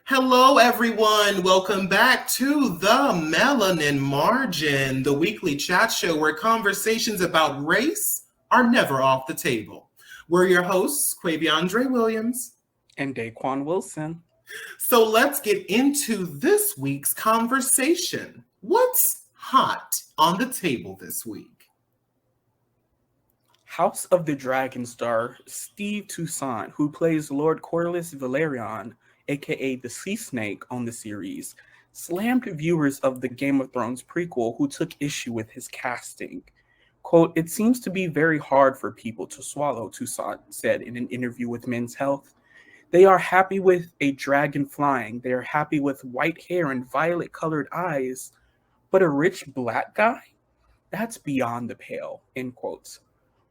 Hello, everyone. Welcome back to the Melanin Margin, the weekly chat show where conversations about race are never off the table. We're your hosts, Quaviondre Williams. And Daquon Wilson. So let's get into this week's conversation. What's hot on the table this week? House of the Dragon star Steve Toussaint, who plays Lord Corlys Velaryon, aka the Sea Snake on the series, slammed viewers of the Game of Thrones prequel who took issue with his casting. Quote, "It seems to be very hard for people to swallow," Toussaint said in an interview with Men's Health. "They are happy with a dragon flying. They are happy with white hair and violet colored eyes. But a rich black guy? That's beyond the pale," end quotes.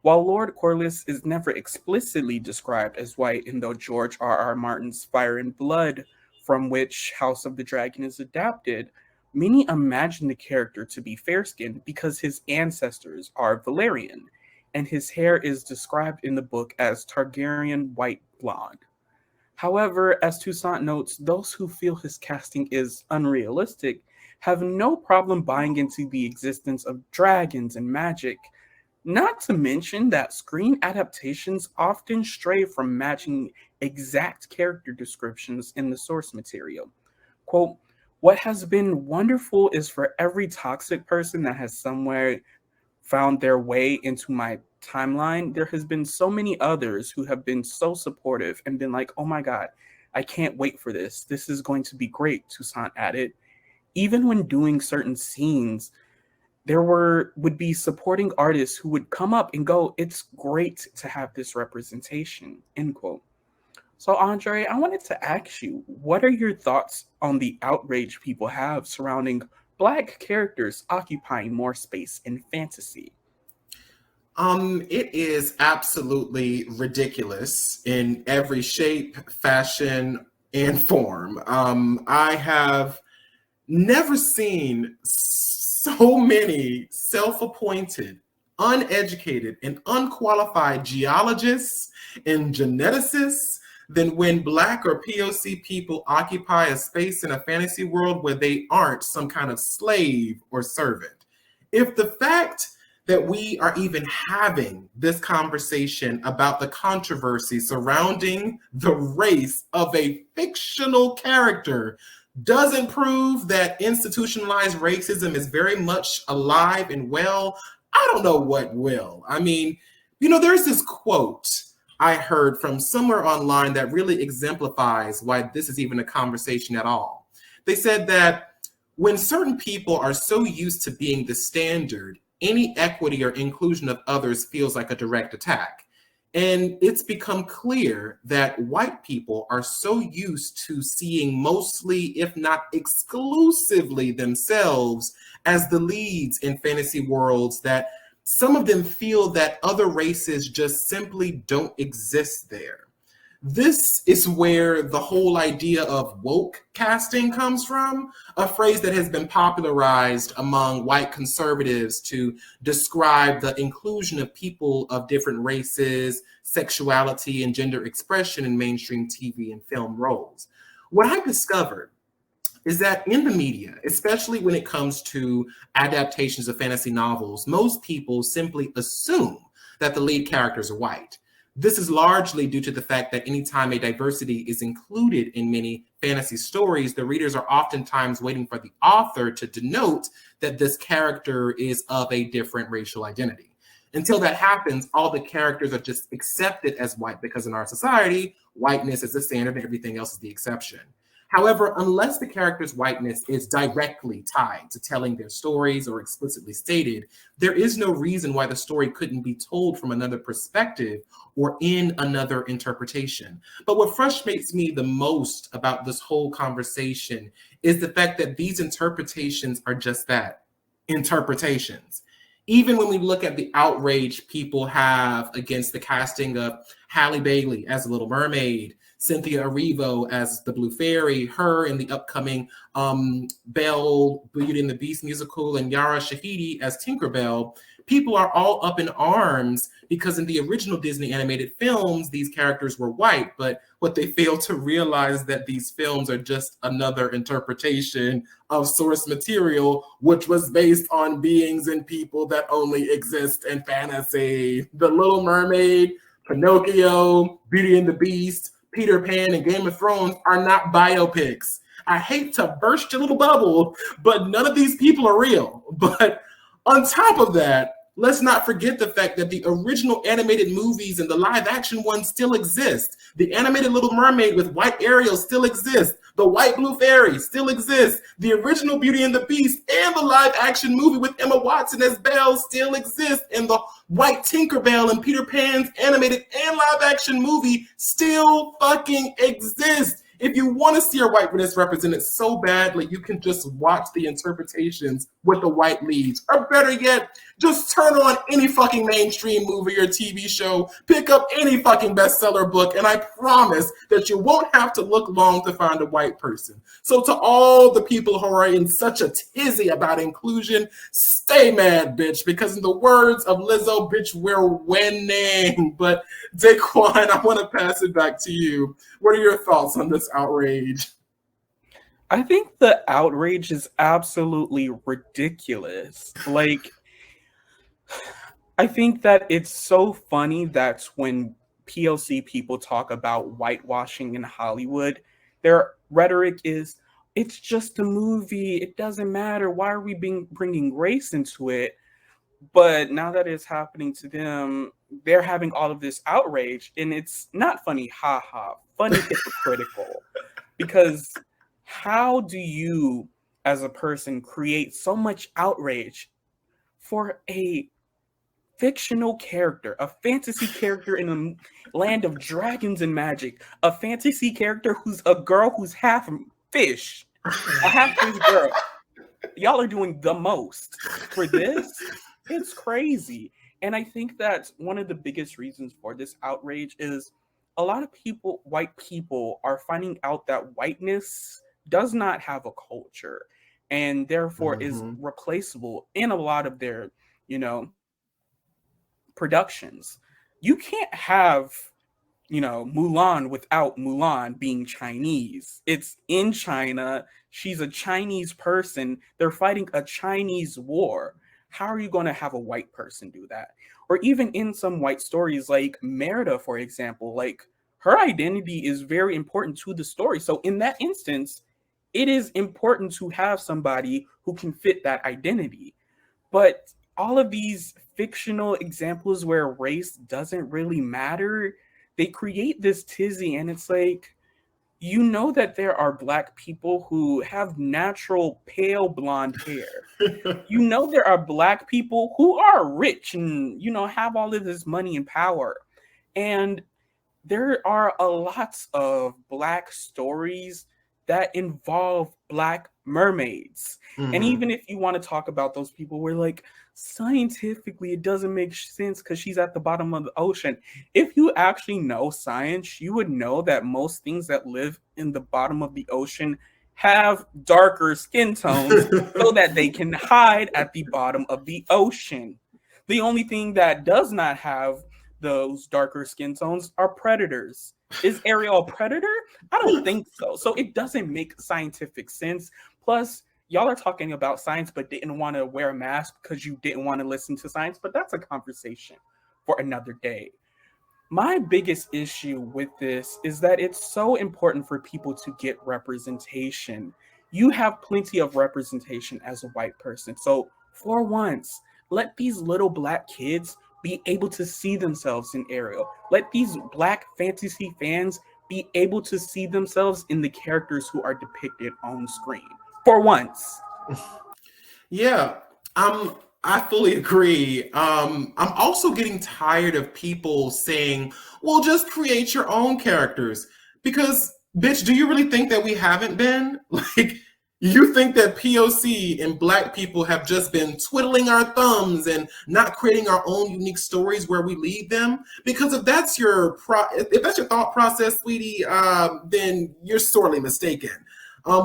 While Lord Corlys is never explicitly described as white in the George R. R. Martin's Fire and Blood, from which House of the Dragon is adapted, many imagine the character to be fair-skinned because his ancestors are Valyrian, and his hair is described in the book as Targaryen white blonde. However, as Toussaint notes, those who feel his casting is unrealistic have no problem buying into the existence of dragons and magic, not to mention that screen adaptations often stray from matching exact character descriptions in the source material. Quote, "What has been wonderful is for every toxic person that has somewhere found their way into my timeline, there has been so many others who have been so supportive and been like, oh my God, I can't wait for this. This is going to be great," Toussaint added. "Even when doing certain scenes, there would be supporting artists who would come up and go, it's great to have this representation," end quote. So Andre, I wanted to ask you, what are your thoughts on the outrage people have surrounding Black characters occupying more space in fantasy? It is absolutely ridiculous in every shape, fashion, and form. I have never seen so many self-appointed, uneducated, and unqualified geologists and geneticists than when Black or POC people occupy a space in a fantasy world where they aren't some kind of slave or servant. If the fact that we are even having this conversation about the controversy surrounding the race of a fictional character doesn't prove that institutionalized racism is very much alive and well, I don't know what will. I mean, there's this quote I heard from somewhere online that really exemplifies why this is even a conversation at all. They said that when certain people are so used to being the standard, any equity or inclusion of others feels like a direct attack. And it's become clear that white people are so used to seeing mostly, if not exclusively, themselves as the leads in fantasy worlds that some of them feel that other races just simply don't exist there. This is where the whole idea of woke casting comes from, a phrase that has been popularized among white conservatives to describe the inclusion of people of different races, sexuality, and gender expression in mainstream TV and film roles. What I've discovered is that in the media, especially when it comes to adaptations of fantasy novels, most people simply assume that the lead characters are white. This is largely due to the fact that anytime a diversity is included in many fantasy stories, the readers are oftentimes waiting for the author to denote that this character is of a different racial identity. Until that happens, all the characters are just accepted as white because in our society, whiteness is the standard and everything else is the exception. However, unless the character's whiteness is directly tied to telling their stories or explicitly stated, there is no reason why the story couldn't be told from another perspective or in another interpretation. But what frustrates me the most about this whole conversation is the fact that these interpretations are just that, interpretations. Even when we look at the outrage people have against the casting of Halle Bailey as Little Mermaid, Cynthia Erivo as the Blue Fairy, her in the upcoming Belle, Beauty and the Beast musical, and Yara Shahidi as Tinkerbell, people are all up in arms because in the original Disney animated films, these characters were white. But what they fail to realize that these films are just another interpretation of source material, which was based on beings and people that only exist in fantasy. The Little Mermaid, Pinocchio, Beauty and the Beast, Peter Pan, and Game of Thrones are not biopics. I hate to burst your little bubble, but none of these people are real. But on top of that, let's not forget the fact that the original animated movies and the live action ones still exist. The animated Little Mermaid with white Ariel still exists. The White Blue Fairy still exists. The original Beauty and the Beast and the live action movie with Emma Watson as Belle still exists. And the White Tinkerbell and Peter Pan's animated and live action movie still fucking exists. If you want to see a whiteness represented so badly, you can just watch the interpretations with the white leads. Or better yet, just turn on any fucking mainstream movie or TV show, pick up any fucking bestseller book, and I promise that you won't have to look long to find a white person. So to all the people who are in such a tizzy about inclusion, stay mad, bitch, because in the words of Lizzo, bitch, we're winning. But Daquon, I want to pass it back to you. What are your thoughts on this outrage? I think the outrage is absolutely ridiculous. Like, I think that it's so funny that when POC people talk about whitewashing in Hollywood, their rhetoric is, it's just a movie, it doesn't matter, why are we bringing race into it? But now that it's happening to them, they're having all of this outrage, and it's not funny, haha, funny hypocritical. Because how do you, as a person, create so much outrage for a fictional character, a fantasy character in a land of dragons and magic, a fantasy character who's a girl who's half fish, a half fish girl? Y'all are doing the most for this. It's crazy. And I think that one of the biggest reasons for this outrage is a lot of people, white people, are finding out that whiteness does not have a culture and therefore is replaceable in a lot of their, productions. You can't have, Mulan without Mulan being Chinese. It's in China. She's a Chinese person. They're fighting a Chinese war. How are you going to have a white person do that? Or even in some white stories like Merida, for example, like her identity is very important to the story. So in that instance, it is important to have somebody who can fit that identity. But all of these fictional examples where race doesn't really matter, they create this tizzy, and it's like, that there are Black people who have natural pale blonde hair. There are Black people who are rich and, have all of this money and power. And there are a lot of Black stories that involve Black mermaids. And even if you want to talk about those people, we're like, scientifically, it doesn't make sense because she's at the bottom of the ocean. If you actually know science, you would know that most things that live in the bottom of the ocean have darker skin tones so that they can hide at the bottom of the ocean. The only thing that does not have those darker skin tones are predators. Is Ariel a predator? I don't think so. So it doesn't make scientific sense. Plus, y'all are talking about science but didn't want to wear a mask because you didn't want to listen to science, but that's a conversation for another day. My biggest issue with this is that it's so important for people to get representation. You have plenty of representation as a white person. So for once, let these little Black kids be able to see themselves in Ariel. Let these Black fantasy fans be able to see themselves in the characters who are depicted on screen. For once. Yeah, I fully agree. I'm also getting tired of people saying, well, just create your own characters. Because, bitch, do you really think that we haven't been? Like, you think that POC and Black people have just been twiddling our thumbs and not creating our own unique stories where we lead them? Because if that's your thought process, sweetie, then you're sorely mistaken.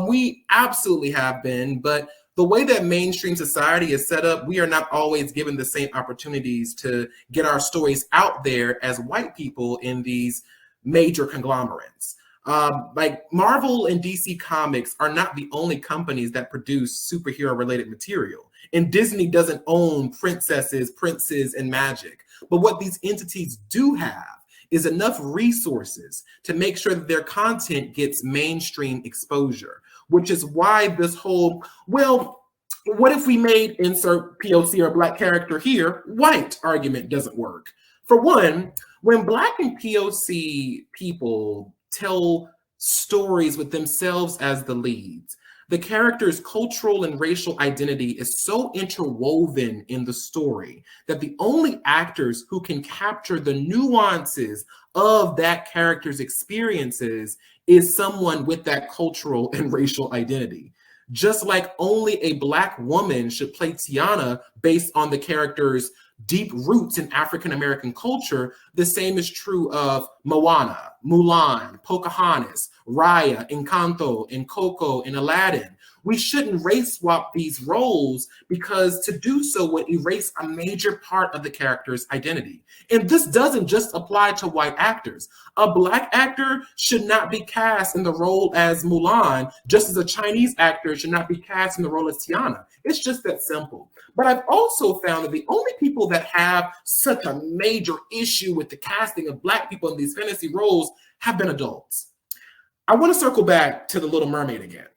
We absolutely have been, but The way that mainstream society is set up, we are not always given the same opportunities to get our stories out there as white people in these major conglomerates. Like Marvel and DC Comics are not the only companies that produce superhero related material. And Disney doesn't own princesses, princes, and magic. But what these entities do have is enough resources to make sure that their content gets mainstream exposure, which is why this whole, well, what if we made insert POC or Black character here white argument doesn't work. For one, when Black and POC people tell stories with themselves as the leads, the character's cultural and racial identity is so interwoven in the story that the only actors who can capture the nuances of that character's experiences is someone with that cultural and racial identity. Just like only a Black woman should play Tiana based on the character's deep roots in African American culture, the same is true of Moana, Mulan, Pocahontas, Raya, Encanto, and Coco, and Aladdin. We shouldn't race swap these roles because to do so would erase a major part of the character's identity. And this doesn't just apply to white actors. A Black actor should not be cast in the role as Mulan, just as a Chinese actor should not be cast in the role as Tiana. It's just that simple. But I've also found that the only people that have such a major issue with the casting of Black people in these fantasy roles have been adults. I want to circle back to the Little Mermaid again.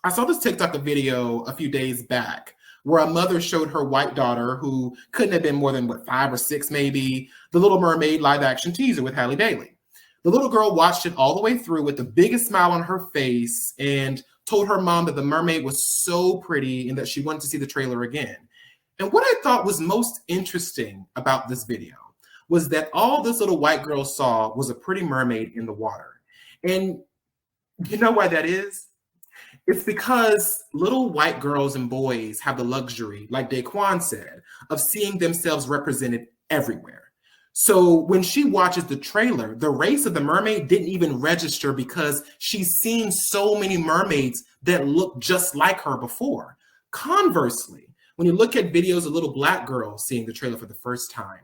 I saw this TikTok video a few days back where a mother showed her white daughter, who couldn't have been more than 5 or 6 maybe, the Little Mermaid live action teaser with Halle Bailey. The little girl watched it all the way through with the biggest smile on her face and told her mom that the mermaid was so pretty and that she wanted to see the trailer again. And what I thought was most interesting about this video was that all this little white girl saw was a pretty mermaid in the water. And you know why that is? It's because little white girls and boys have the luxury, like Daquon said, of seeing themselves represented everywhere. So when she watches the trailer, the race of the mermaid didn't even register because she's seen so many mermaids that look just like her before. Conversely, when you look at videos of little Black girls seeing the trailer for the first time,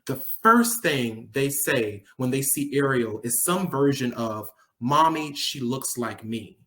the first thing they say when they see Ariel is some version of, "Mommy, she looks like me."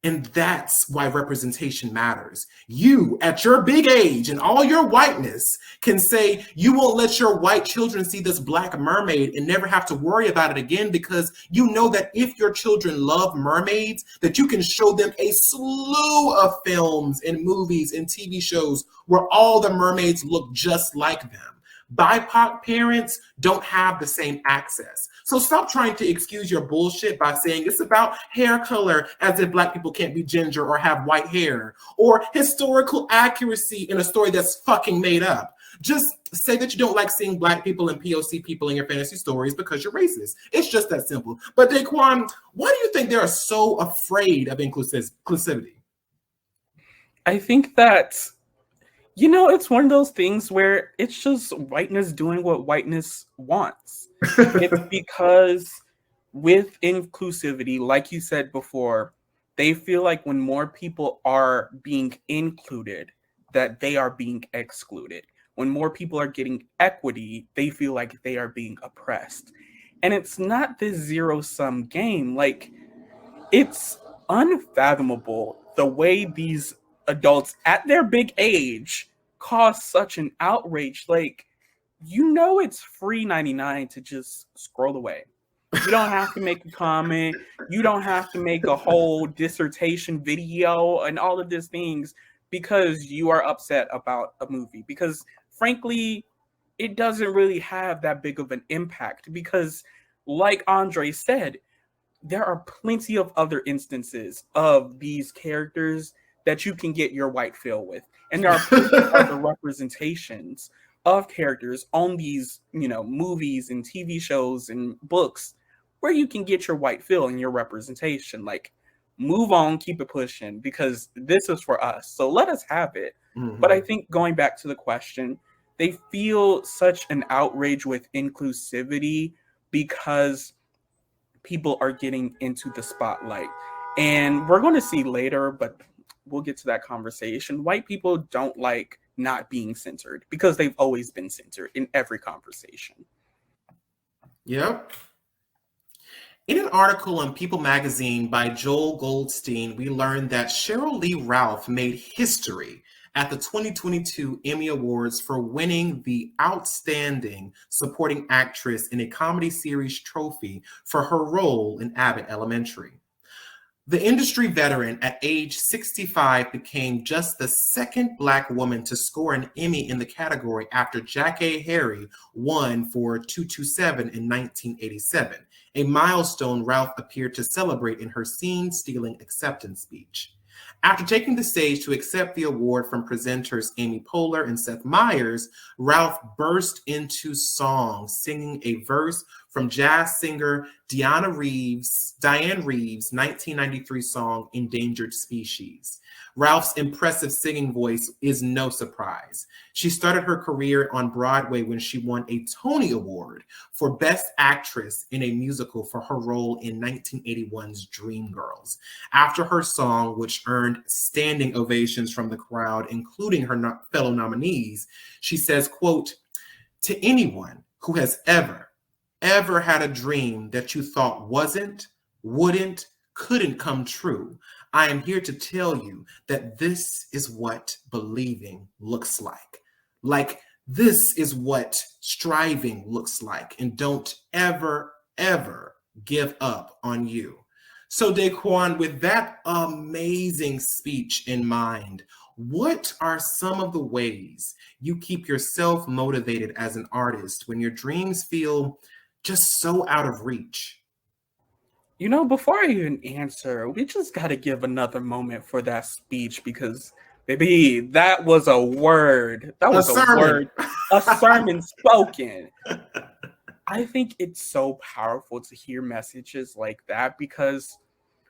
And that's why representation matters. You, at your big age and all your whiteness, can say you won't let your white children see this Black mermaid and never have to worry about it again, because you know that if your children love mermaids, that you can show them a slew of films and movies and TV shows where all the mermaids look just like them. BIPOC parents don't have the same access. So stop trying to excuse your bullshit by saying it's about hair color, as if Black people can't be ginger or have white hair, or historical accuracy in a story that's fucking made up. Just say that you don't like seeing Black people and POC people in your fantasy stories because you're racist. It's just that simple. But Daquon, why do you think they are so afraid of inclusivity? I think that, it's one of those things where it's just whiteness doing what whiteness wants. It's because with inclusivity, like you said before, they feel like when more people are being included, that they are being excluded. When more people are getting equity, they feel like they are being oppressed. And it's not this zero-sum game. Like, it's unfathomable the way these adults at their big age cause such an outrage. Like, it's free 99 to just scroll away. You don't have to make a comment. You don't have to make a whole dissertation video and all of these things because you are upset about a movie. Because frankly, it doesn't really have that big of an impact because, like Andre said, there are plenty of other instances of these characters that you can get your white fill with. And there are plenty of other representations of characters on these, movies and TV shows and books where you can get your white fill and your representation. Like, move on, keep it pushing, because this is for us. So let us have it. Mm-hmm. But I think going back to the question, they feel such an outrage with inclusivity because people are getting into the spotlight. And we're going to see later, but we'll get to that conversation. White people don't like not being censored because they've always been censored in every conversation. Yep. In an article on People magazine by Joel Goldstein, we learned that Cheryl Lee Ralph made history at the 2022 Emmy Awards for winning the Outstanding Supporting Actress in a Comedy Series trophy for her role in Abbott Elementary. The industry veteran at age 65 became just the second Black woman to score an Emmy in the category after Jackée Harry won for 227 in 1987, a milestone Ralph appeared to celebrate in her scene-stealing acceptance speech. After taking the stage to accept the award from presenters Amy Poehler and Seth Meyers, Ralph burst into song, singing a verse from jazz singer Diane Reeves' 1993 song, Endangered Species. Ralph's impressive singing voice is no surprise. She started her career on Broadway when she won a Tony Award for Best Actress in a Musical for her role in 1981's Dreamgirls. After her song, which earned standing ovations from the crowd, including her fellow nominees, she says, quote, "To anyone who has ever had a dream that you thought wasn't, wouldn't, couldn't come true, I am here to tell you that this is what believing looks like. Like, this is what striving looks like. And don't ever, ever give up on you." So, Daquon, with that amazing speech in mind, what are some of the ways you keep yourself motivated as an artist when your dreams feel just so out of reach? You know, before I even answer, we just got to give another moment for that speech because, baby, that was a word. That was a word, a sermon spoken. I think it's so powerful to hear messages like that because,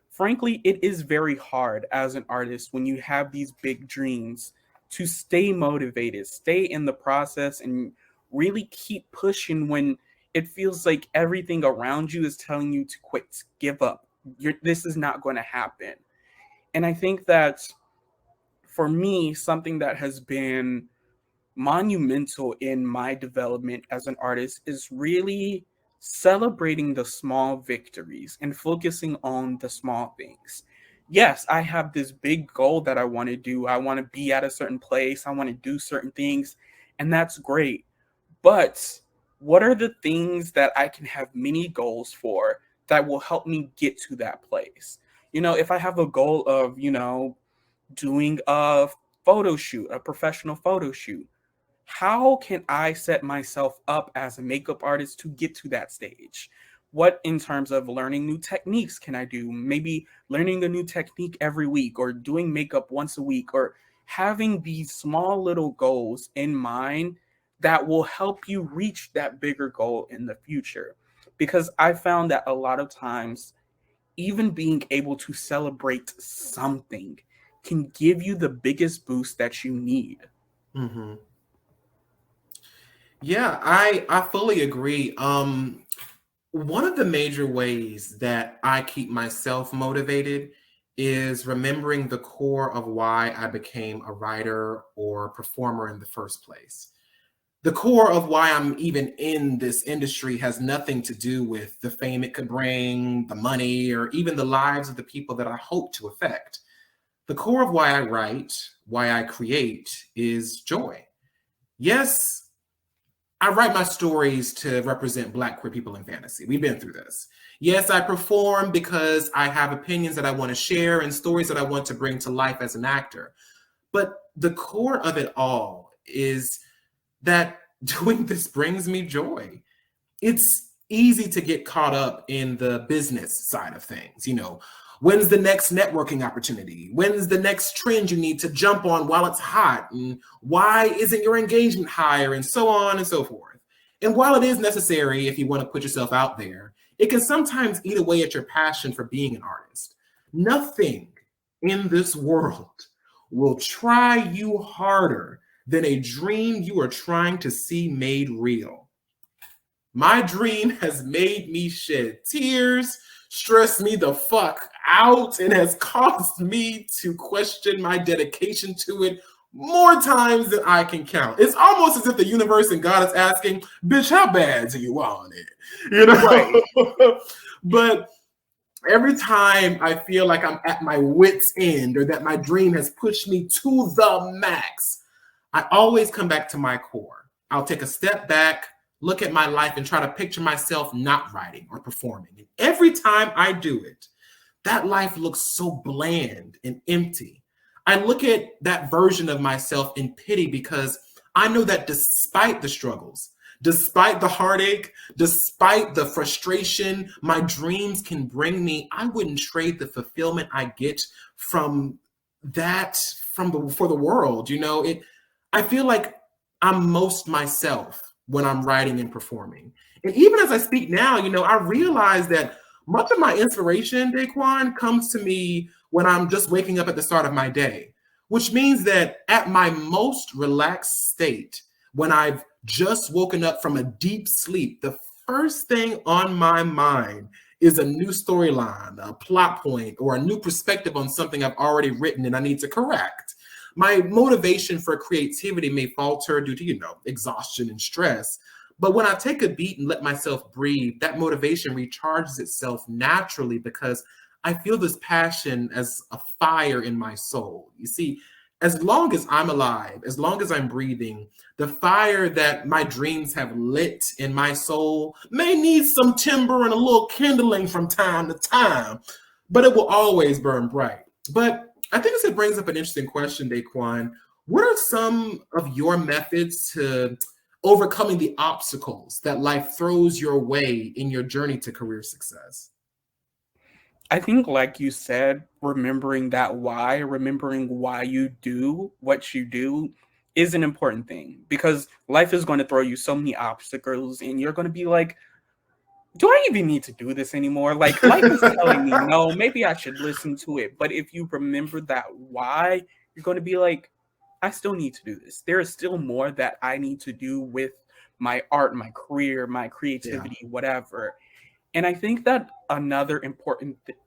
frankly, it is very hard as an artist when you have these big dreams to stay motivated, stay in the process, and really keep pushing when it feels like everything around you is telling you to quit, give up. This is not going to happen. And I think that for me, something that has been monumental in my development as an artist is really celebrating the small victories and focusing on the small things. Yes, I have this big goal that I want to do. I want to be at a certain place. I want to do certain things, and that's great. But what are the things that I can have mini goals for that will help me get to that place? You know, if I have a goal of, doing a photo shoot, a professional photo shoot, how can I set myself up as a makeup artist to get to that stage? What, in terms of learning new techniques, can I do? Maybe learning a new technique every week or doing makeup once a week or having these small little goals in mind that will help you reach that bigger goal in the future. Because I found that a lot of times, even being able to celebrate something can give you the biggest boost that you need. Mm-hmm. Yeah, I fully agree. One of the major ways that I keep myself motivated is remembering the core of why I became a writer or performer in the first place. The core of why I'm even in this industry has nothing to do with the fame it could bring, the money, or even the lives of the people that I hope to affect. The core of why I write, why I create, is joy. Yes, I write my stories to represent Black queer people in fantasy. We've been through this. Yes, I perform because I have opinions that I want to share and stories that I want to bring to life as an actor. But the core of it all is that doing this brings me joy. It's easy to get caught up in the business side of things. When's the next networking opportunity? When's the next trend you need to jump on while it's hot? And why isn't your engagement higher? And so on and so forth. And while it is necessary if you want to put yourself out there, it can sometimes eat away at your passion for being an artist. Nothing in this world will try you harder than a dream you are trying to see made real. My dream has made me shed tears, stressed me the fuck out, and has caused me to question my dedication to it more times than I can count. It's almost as if the universe and God is asking, bitch, how bad do you want it? You know? Right. But every time I feel like I'm at my wit's end or that my dream has pushed me to the max, I always come back to my core. I'll take a step back, look at my life, and try to picture myself not writing or performing. And every time I do it, that life looks so bland and empty. I look at that version of myself in pity because I know that despite the struggles, despite the heartache, despite the frustration my dreams can bring me, I wouldn't trade the fulfillment I get from that for the world. You know, I feel like I'm most myself when I'm writing and performing. And even as I speak now, you know, I realize that much of my inspiration, Daquon, comes to me when I'm just waking up at the start of my day, which means that at my most relaxed state, when I've just woken up from a deep sleep, the first thing on my mind is a new storyline, a plot point, or a new perspective on something I've already written and I need to correct. My motivation for creativity may falter due to, you know, exhaustion and stress. But when I take a beat and let myself breathe, that motivation recharges itself naturally because I feel this passion as a fire in my soul. You see, as long as I'm alive, as long as I'm breathing, the fire that my dreams have lit in my soul may need some timber and a little kindling from time to time, but it will always burn bright. But I think this brings up an interesting question, Daquan. What are some of your methods to overcoming the obstacles that life throws your way in your journey to career success? I think, like you said, remembering why you do what you do is an important thing because life is going to throw you so many obstacles and you're going to be like, do I even need to do this anymore? Like, life is telling me, no, maybe I should listen to it. But if you remember that why, you're going to be like, I still need to do this. There is still more that I need to do with my art, my career, my Yeah. creativity, whatever. And I think that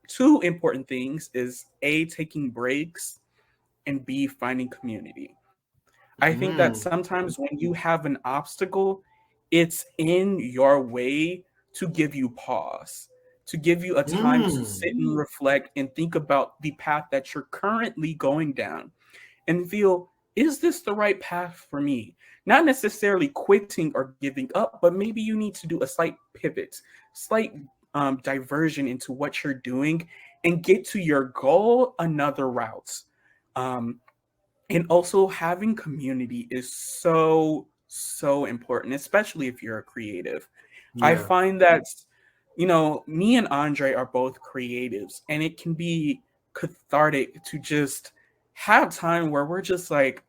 two important things is A, taking breaks, and B, finding community. I think that Mm, sometimes when you have an obstacle, it's in your way to give you pause, to give you a time to sit mm, and reflect and think about the path that you're currently going down and feel, is this the right path for me? Not necessarily quitting or giving up, but maybe you need to do a slight pivot, slight diversion into what you're doing and get to your goal another route. Um, and also having community is so important, especially if you're a creative. I yeah. find that, you know, me and Andre are both creatives, and it can be cathartic to just have time where we're just like,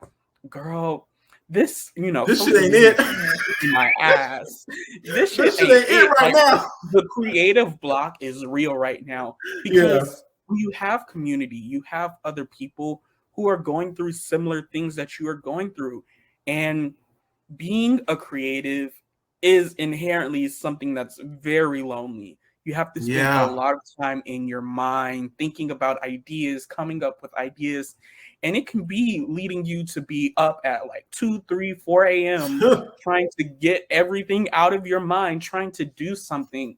girl, this, you know, This shit social ain't media it. is kicking my ass. This shit This shit ain't ain't it it. right Like, now. the creative block is real right now Yeah. because when you have community, you have other people who are going through similar things that you are going through. And being a creative is inherently something that's very lonely. You have to spend a Yeah. lot of time in your mind thinking about ideas, coming up with ideas, and it can be leading you to be up at like 2, 3, 4 a.m. trying to get everything out of your mind, trying to do something.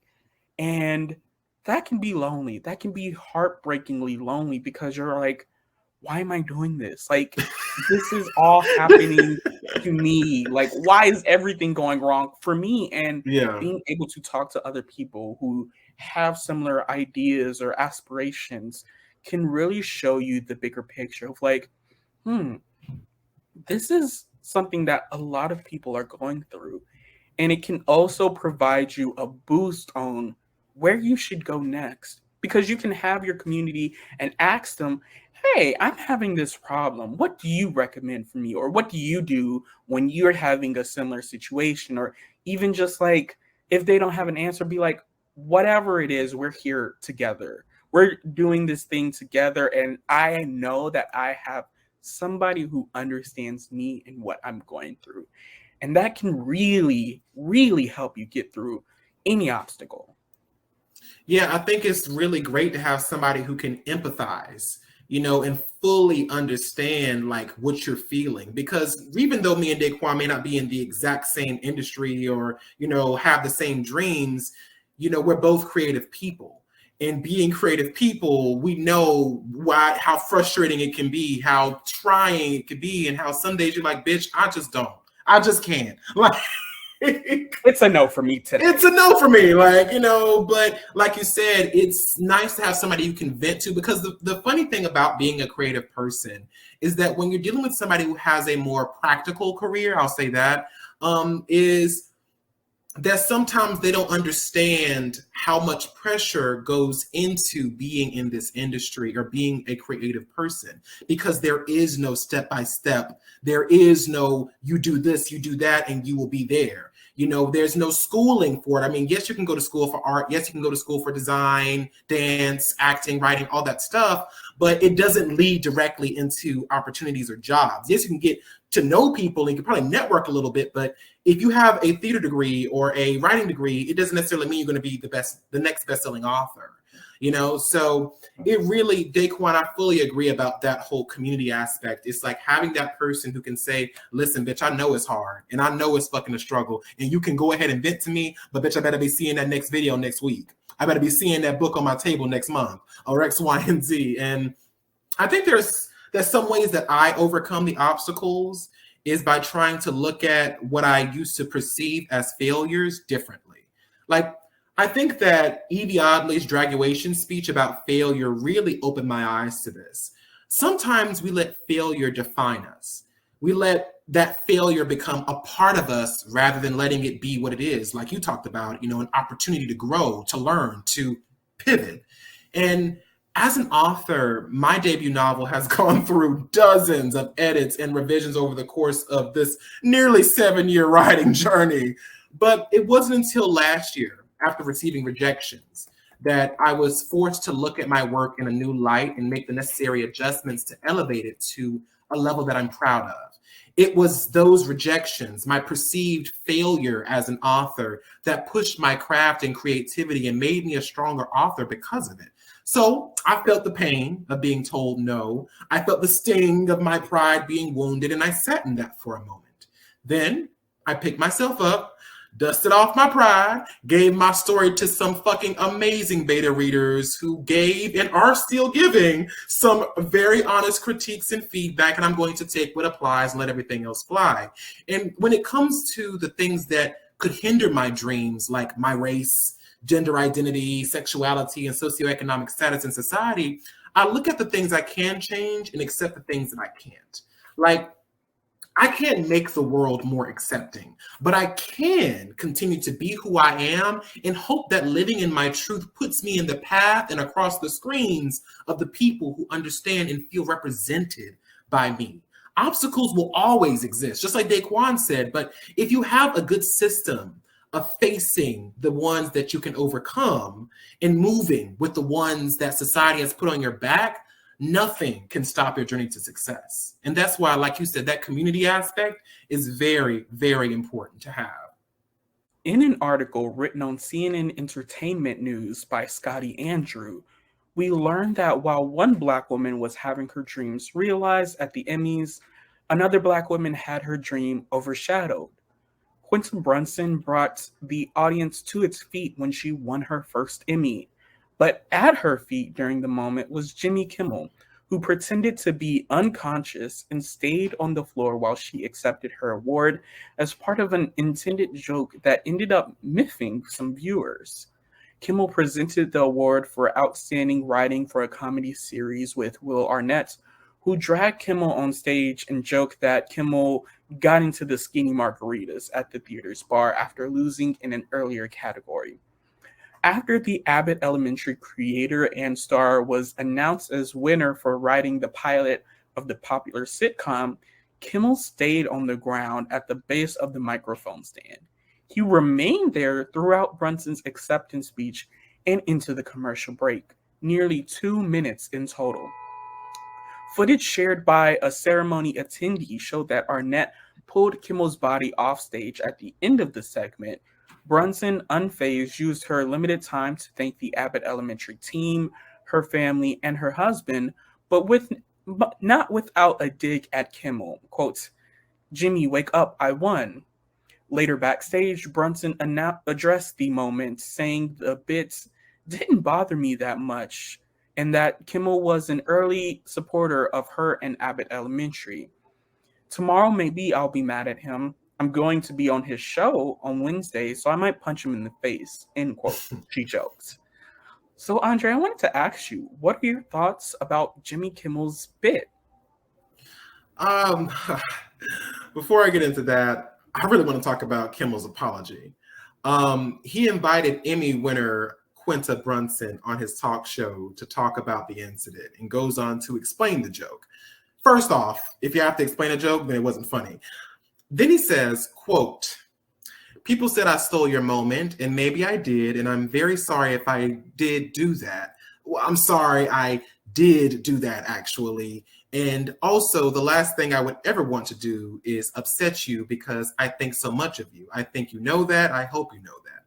And that can be lonely. That can be heartbreakingly lonely because you're like, why am I doing this? Like, this is all happening to me. Like, why is everything going wrong for me? And Yeah. being able to talk to other people who have similar ideas or aspirations can really show you the bigger picture of like, hmm, this is something that a lot of people are going through. And it can also provide you a boost on where you should go next because you can have your community and ask them, hey, I'm having this problem. What do you recommend for me? Or what do you do when you're having a similar situation? Or even just like, if they don't have an answer, be like, whatever it is, we're here together. We're doing this thing together. And I know that I have somebody who understands me and what I'm going through. And that can really, really help you get through any obstacle. Yeah, I think it's really great to have somebody who can empathize, and fully understand like what you're feeling. Because even though me and Daquon may not be in the exact same industry or, have the same dreams, we're both creative people. And being creative people, we know how frustrating it can be, how trying it could be, and how some days you're like, bitch, I just can't. Like, it's a no for me today. It's a no for me, but like you said, it's nice to have somebody you can vent to, because the funny thing about being a creative person is that when you're dealing with somebody who has a more practical career, I'll say that, is that sometimes they don't understand how much pressure goes into being in this industry or being a creative person, because there is no step-by-step. There is no, you do this, you do that, and you will be there. There's no schooling for it. I mean, yes, you can go to school for art. Yes, you can go to school for design, dance, acting, writing, all that stuff, but it doesn't lead directly into opportunities or jobs. Yes, you can get to know people and you can probably network a little bit, but if you have a theater degree or a writing degree, it doesn't necessarily mean you're going to be the next best-selling author. So it really, Daquon, I fully agree about that whole community aspect. It's like having that person who can say, listen, bitch, I know it's hard and I know it's fucking a struggle, and you can go ahead and vent to me, but bitch, I better be seeing that next video next week. I better be seeing that book on my table next month, or X, Y, and Z. And I think there's some ways that I overcome the obstacles is by trying to look at what I used to perceive as failures differently. Like, I think that Evie Oddly's graduation speech about failure really opened my eyes to this. Sometimes we let failure define us. We let that failure become a part of us rather than letting it be what it is. Like you talked about, an opportunity to grow, to learn, to pivot. And as an author, my debut novel has gone through dozens of edits and revisions over the course of this nearly 7-year writing journey. But it wasn't until last year, after receiving rejections, that I was forced to look at my work in a new light and make the necessary adjustments to elevate it to a level that I'm proud of. It was those rejections, my perceived failure as an author, that pushed my craft and creativity and made me a stronger author because of it. So I felt the pain of being told no. I felt the sting of my pride being wounded, and I sat in that for a moment. Then I picked myself up, dusted off my pride, gave my story to some fucking amazing beta readers who gave and are still giving some very honest critiques and feedback, and I'm going to take what applies and let everything else fly. And when it comes to the things that could hinder my dreams, like my race, gender identity, sexuality, and socioeconomic status in society, I look at the things I can change and accept the things that I can't. Like, I can't make the world more accepting, but I can continue to be who I am and hope that living in my truth puts me in the path and across the screens of the people who understand and feel represented by me. Obstacles will always exist, just like Daquon said, but if you have a good system of facing the ones that you can overcome and moving with the ones that society has put on your back, nothing can stop your journey to success. And that's why, like you said, that community aspect is very, very important to have. In an article written on CNN Entertainment News by Scotty Andrew, we learned that while one Black woman was having her dreams realized at the Emmys, another Black woman had her dream overshadowed. Quinta Brunson brought the audience to its feet when she won her first Emmy. But at her feet during the moment was Jimmy Kimmel, who pretended to be unconscious and stayed on the floor while she accepted her award as part of an intended joke that ended up miffing some viewers. Kimmel presented the award for Outstanding Writing for a Comedy Series with Will Arnett, who dragged Kimmel on stage and joked that Kimmel got into the skinny margaritas at the theater's bar after losing in an earlier category. After the Abbott Elementary creator and star was announced as winner for writing the pilot of the popular sitcom, Kimmel stayed on the ground at the base of the microphone stand. He remained there throughout Brunson's acceptance speech and into the commercial break, nearly 2 minutes in total. Footage shared by a ceremony attendee showed that Arnett pulled Kimmel's body off stage at the end of the segment, Brunson, unfazed, used her limited time to thank the Abbott Elementary team, her family, and her husband, but not without a dig at Kimmel. Quote, "Jimmy, wake up, I won." Later backstage, Brunson addressed the moment, saying the bits didn't bother me that much, and that Kimmel was an early supporter of her and Abbott Elementary. "Tomorrow, maybe I'll be mad at him. I'm going to be on his show on Wednesday, so I might punch him in the face," end quote, she jokes. So, Andre, I wanted to ask you, what are your thoughts about Jimmy Kimmel's bit? Before I get into that, I really want to talk about Kimmel's apology. He invited Emmy winner Quinta Brunson on his talk show to talk about the incident and goes on to explain the joke. First off, if you have to explain a joke, then it wasn't funny. Then he says, quote, "People said I stole your moment, and maybe I did, and I'm very sorry if I did do that. Well, I'm sorry I did do that, actually. And also, the last thing I would ever want to do is upset you because I think so much of you. I think you know that. I hope you know that."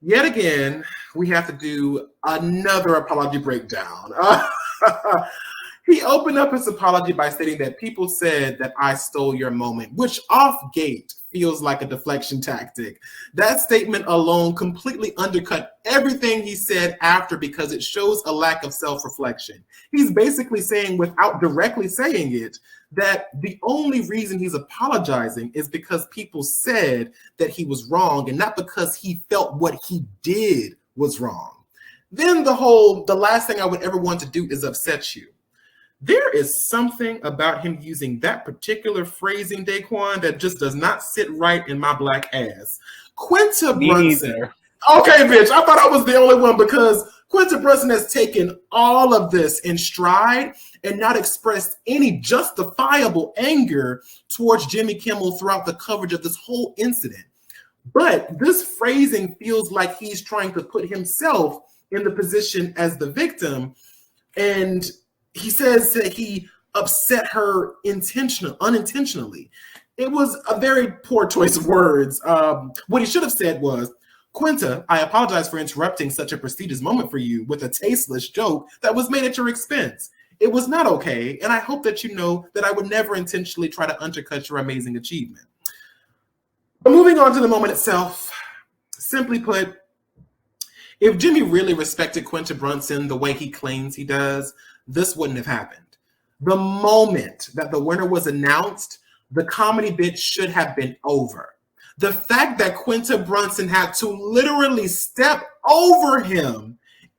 Yet again, we have to do another apology breakdown. He opened up his apology by stating that people said that I stole your moment, which off gate feels like a deflection tactic. That statement alone completely undercut everything he said after because it shows a lack of self-reflection. He's basically saying, without directly saying it, that the only reason he's apologizing is because people said that he was wrong and not because he felt what he did was wrong. Then the last thing I would ever want to do is upset you. There is something about him using that particular phrasing, Daquon, that just does not sit right in my black ass. Quinta Brunson. Okay, bitch, I thought I was the only one because Quinta Brunson has taken all of this in stride and not expressed any justifiable anger towards Jimmy Kimmel throughout the coverage of this whole incident. But this phrasing feels like he's trying to put himself in the position as the victim, and he says that he upset her unintentionally. It was a very poor choice of words. What he should have said was, "Quinta, I apologize for interrupting such a prestigious moment for you with a tasteless joke that was made at your expense. It was not okay, and I hope that you know that I would never intentionally try to undercut your amazing achievement." But moving on to the moment itself, simply put, if Jimmy really respected Quinta Brunson the way he claims he does, this wouldn't have happened. The moment that the winner was announced, the comedy bit should have been over. The fact that Quinta Brunson had to literally step over him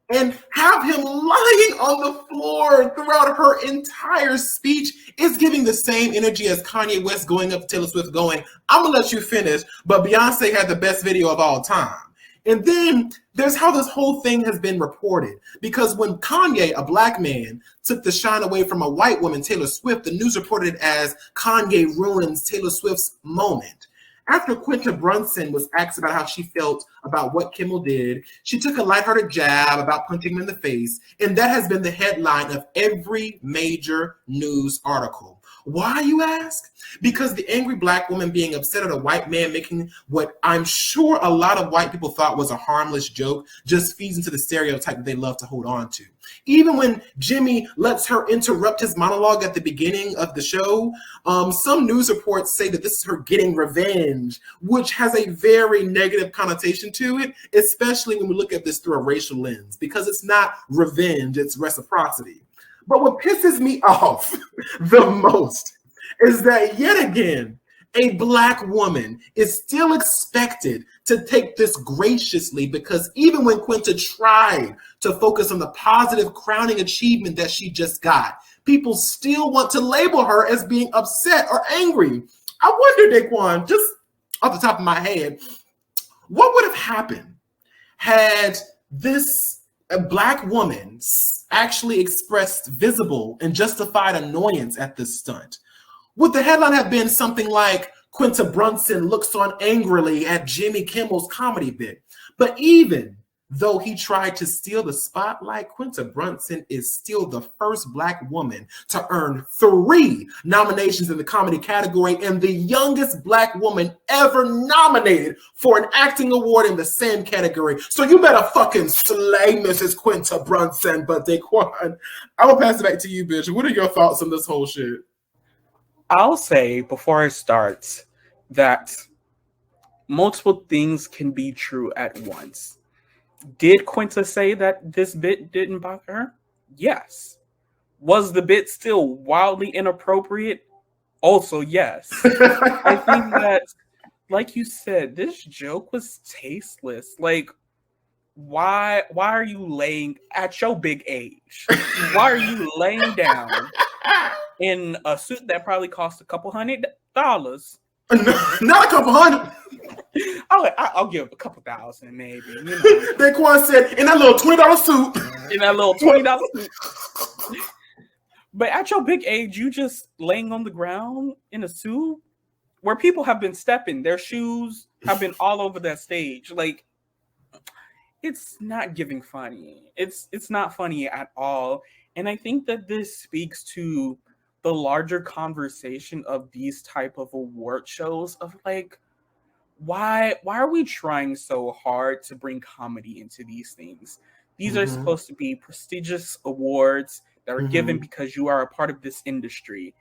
and have him lying on the floor throughout her entire speech is giving the same energy as Kanye West going up to Taylor Swift going, "I'm gonna let you finish, but Beyonce had the best video of all time." And then there's how this whole thing has been reported. Because when Kanye, a black man, took the shine away from a white woman, Taylor Swift, the news reported it as Kanye ruins Taylor Swift's moment. After Quinta Brunson was asked about how she felt about what Kimmel did, she took a lighthearted jab about punching him in the face, and that has been the headline of every major news article. Why, you ask? Because the angry black woman being upset at a white man making what I'm sure a lot of white people thought was a harmless joke just feeds into the stereotype that they love to hold on to. Even when Jimmy lets her interrupt his monologue at the beginning of the show, some news reports say that this is her getting revenge, which has a very negative connotation to it, especially when we look at this through a racial lens, because it's not revenge, it's reciprocity. But what pisses me off the most is that yet again, a black woman is still expected to take this graciously, because even when Quinta tried to focus on the positive crowning achievement that she just got, people still want to label her as being upset or angry. I wonder, Daquon, just off the top of my head, what would have happened had this black woman actually expressed visible and justified annoyance at this stunt? Would the headline have been something like, "Quinta Brunson looks on angrily at Jimmy Kimmel's comedy bit"? But even Though he tried to steal the spotlight, Quinta Brunson is still the first Black woman to earn 3 nominations in the comedy category and the youngest Black woman ever nominated for an acting award in the same category. So you better fucking slay Mrs. Quinta Brunson. But Daquon, I'm gonna pass it back to you, bitch. What are your thoughts on this whole shit? I'll say before I start that multiple things can be true at once. Did Quinta say that this bit didn't bother her? Yes. Was the bit still wildly inappropriate? Also, yes. I think that, like you said, this joke was tasteless. Like, why are you laying at your big age? Why are you laying down in a suit that probably cost $200? Not a couple hundred. I'll give a couple thousand, maybe. You know. Daquon said, in that little $20 suit. In that little $20 suit. But at your big age, you just laying on the ground in a suit where people have been stepping. Their shoes have been all over that stage. Like, it's not giving funny. It's not funny at all. And I think that this speaks to the larger conversation of these type of award shows of like, why are we trying so hard to bring comedy into these things? These are supposed to be prestigious awards that are given because you are a part of this industry.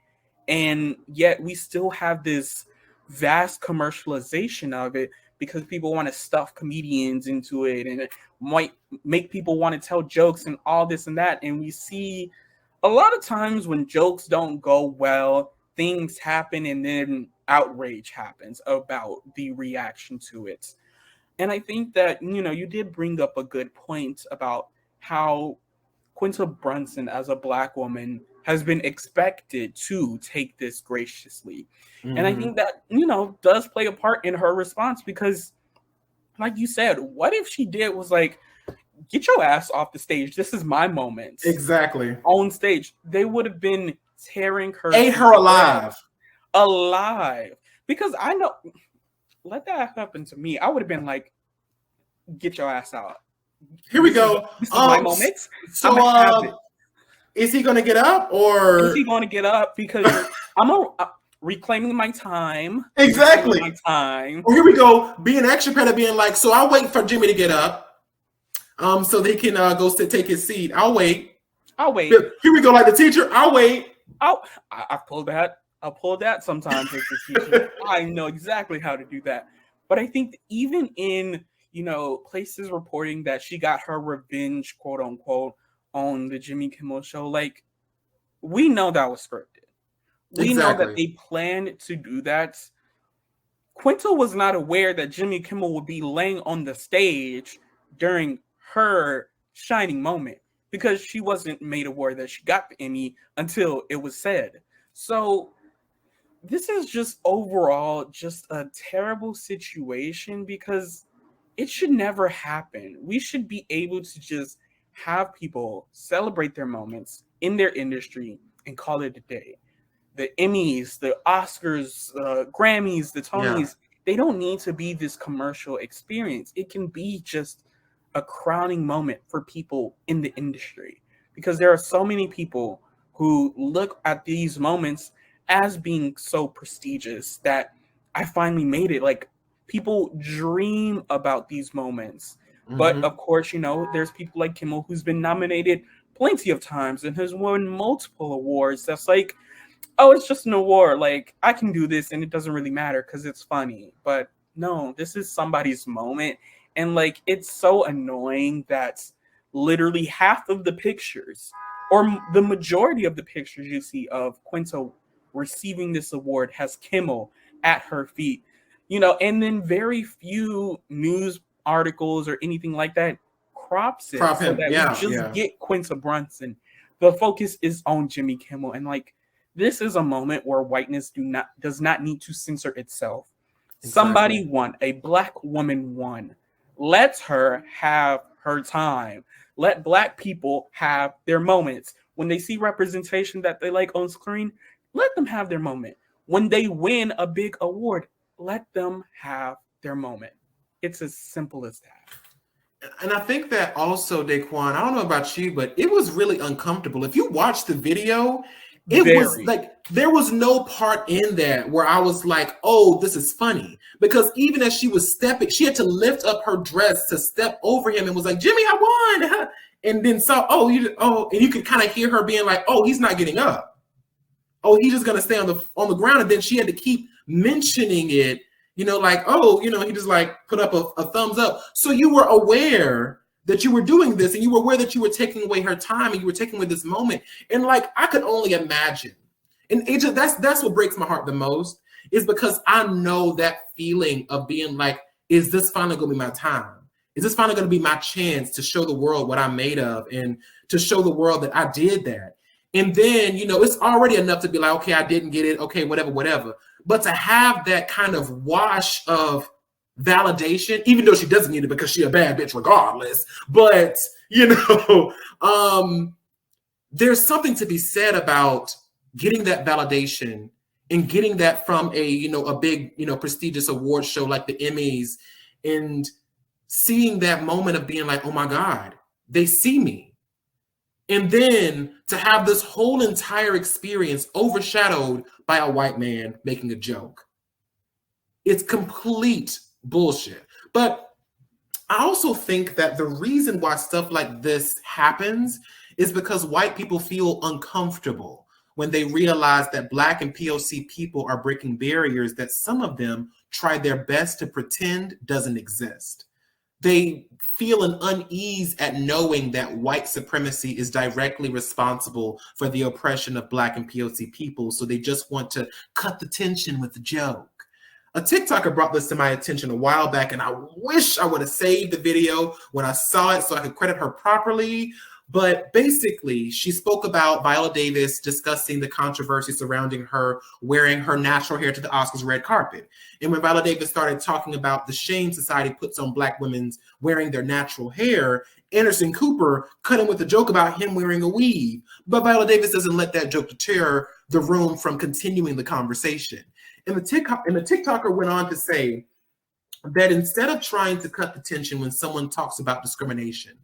And yet we still have this vast commercialization of it because people want to stuff comedians into it and it might make people want to tell jokes and all this and that. And we see a lot of times when jokes don't go well, things happen and then outrage happens about the reaction to it. And I think that, you did bring up a good point about how Quinta Brunson as a Black woman has been expected to take this graciously. And I think that, does play a part in her response because, like you said, what if she did was like, get your ass off the stage. This is my moment. Exactly. On stage. They would have been tearing her. Ate her alive. Alive. Because I know, let that happen to me. I would have been like, get your ass out. Here we go. This is my moment. So, is he going to get up or? Is he going to get up? Because I'm reclaiming my time. Exactly. My time. Well, here we go. Being extra petty, being like, so I'll wait for Jimmy to get up. So they can go take his seat. I'll wait. Here we go, like the teacher. I'll wait. I pulled that. I'll pull that sometimes as a teacher. I know exactly how to do that. But I think even in, places reporting that she got her revenge, quote unquote, on the Jimmy Kimmel show, like, we know that was scripted. We know that they planned to do that. Quinta was not aware that Jimmy Kimmel would be laying on the stage during her shining moment because she wasn't made aware that she got the Emmy until it was said. So this is just overall just a terrible situation because it should never happen. We should be able to just have people celebrate their moments in their industry and call it a day. The Emmys, the Oscars, Grammys, the Tonys, they don't need to be this commercial experience. It can be just a crowning moment for people in the industry because there are so many people who look at these moments as being so prestigious that I finally made it. Like, people dream about these moments. But of course, there's people like Kimmel who's been nominated plenty of times and has won multiple awards. That's like, oh, it's just an award. Like, I can do this and it doesn't really matter because it's funny. But no, this is somebody's moment. And like, it's so annoying that literally half of the pictures or the majority of the pictures you see of Quinta receiving this award has Kimmel at her feet, and then very few news articles or anything like that crops it so that we just get Quinta Brunson. The focus is on Jimmy Kimmel. And like, this is a moment where whiteness does not need to censor itself. Exactly. Somebody won. A Black woman won. Let her have her time. Let Black people have their moments. When they see representation that they like on screen, let them have their moment. When they win a big award, let them have their moment. It's as simple as that. And I think that also, Daquon, I don't know about you, but it was really uncomfortable. If you watch the video, it was Very. like there was no part in that where I was like, oh, this is funny. Because even as she was stepping, she had to lift up her dress to step over him and was like, Jimmy, I won. And then saw, and you could kind of hear her being like, oh, he's not getting up. Oh, he's just gonna stay on the ground. And then she had to keep mentioning it, like, oh, he just like put up a thumbs up. So you were aware that you were doing this, and you were aware that you were taking away her time, and you were taking away this moment. And like I could only imagine. And it just, that's what breaks my heart the most, is because I know that feeling of being like, is this finally gonna be my time? Is this finally gonna be my chance to show the world what I'm made of, and to show the world that I did that? And then, it's already enough to be like, okay, I didn't get it. Okay, whatever. But to have that kind of wash of validation, even though she doesn't need it because she's a bad bitch regardless. But, there's something to be said about getting that validation and getting that from a big, prestigious award show like the Emmys, and seeing that moment of being like, oh my God, they see me. And then to have this whole entire experience overshadowed by a white man making a joke. It's complete bullshit. But I also think that the reason why stuff like this happens is because white people feel uncomfortable when they realize that Black and POC people are breaking barriers that some of them try their best to pretend doesn't exist. They feel an unease at knowing that white supremacy is directly responsible for the oppression of Black and POC people. So they just want to cut the tension with a joke. A TikToker brought this to my attention a while back, and I wish I would have saved the video when I saw it so I could credit her properly. But basically, she spoke about Viola Davis discussing the controversy surrounding her wearing her natural hair to the Oscars red carpet. And when Viola Davis started talking about the shame society puts on Black women's wearing their natural hair, Anderson Cooper cut in with a joke about him wearing a weave. But Viola Davis doesn't let that joke deter the room from continuing the conversation. And the TikToker went on to say that instead of trying to cut the tension when someone talks about discrimination,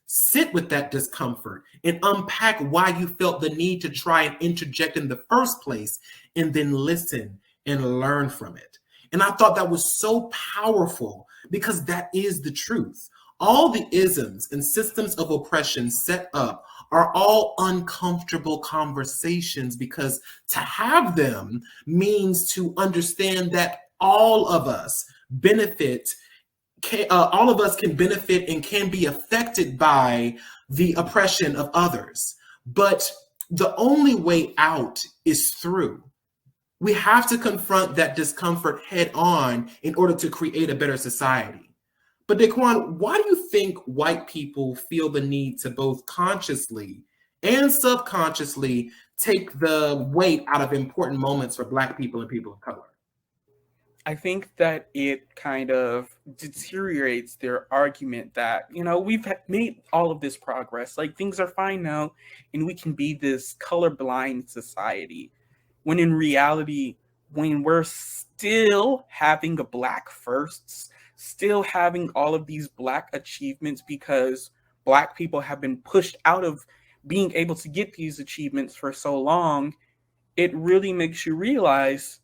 sit with that discomfort and unpack why you felt the need to try and interject in the first place, and then listen and learn from it. And I thought that was so powerful, because that is the truth. All the isms and systems of oppression set up are all uncomfortable conversations, because to have them means to understand that all of us benefit. All of us can benefit and can be affected by the oppression of others. But the only way out is through. We have to confront that discomfort head on in order to create a better society. But Daquon, why do you think white people feel the need to both consciously and subconsciously take the weight out of important moments for Black people and people of color? I think that it kind of deteriorates their argument that, we've made all of this progress. Like, things are fine now, and we can be this colorblind society. When in reality, when we're still having a Black firsts, still having all of these Black achievements because Black people have been pushed out of being able to get these achievements for so long, it really makes you realize